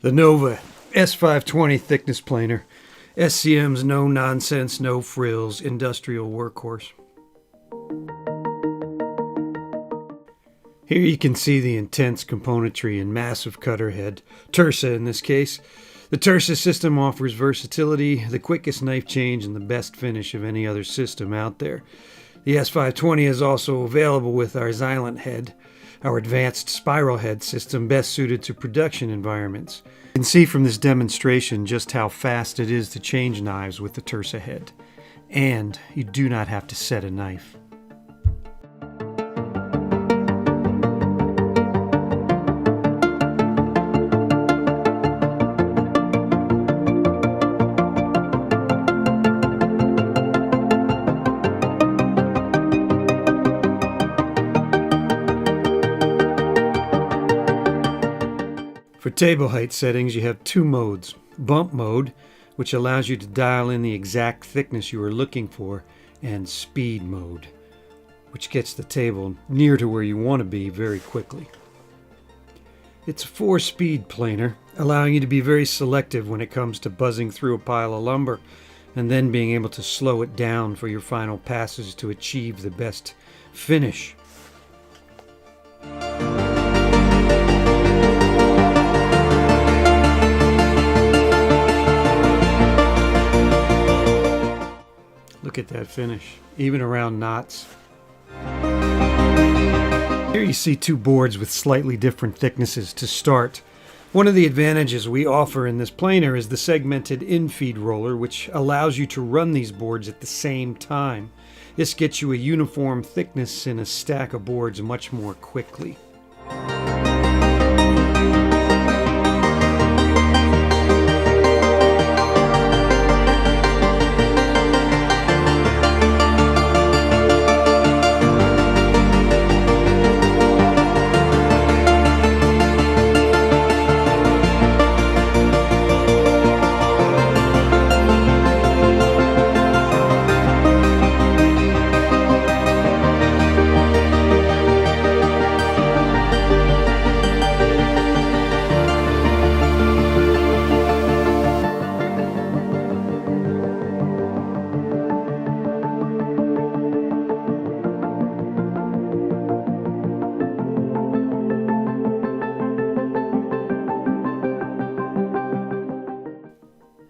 The Nova S520 thickness planer, SCM's no-nonsense, no-frills industrial workhorse. Here you can see the intense componentry and massive cutter head, Tersa in this case. The Tersa system offers versatility, the quickest knife change, and the best finish of any other system out there. The S520 is also available with our Xylent head, our advanced spiral head system best suited to production environments. You can see from this demonstration just how fast it is to change knives with the Tersa head. And you do not have to set a knife. For table height settings, you have two modes. Bump mode, which allows you to dial in the exact thickness you are looking for, and speed mode, which gets the table near to where you want to be very quickly. It's a 4-speed planer, allowing you to be very selective when it comes to buzzing through a pile of lumber, and then being able to slow it down for your final passes to achieve the best finish. Look at that finish, even around knots. Here you see two boards with slightly different thicknesses to start. One of the advantages we offer in this planer is the segmented infeed roller, which allows you to run these boards at the same time. This gets you a uniform thickness in a stack of boards much more quickly.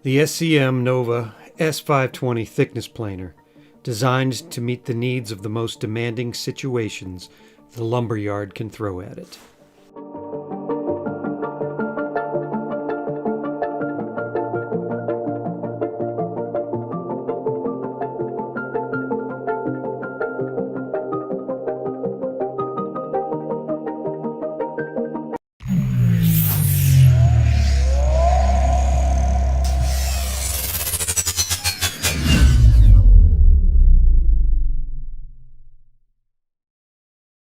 The SCM Nova S520 thickness planer, designed to meet the needs of the most demanding situations the lumberyard can throw at it.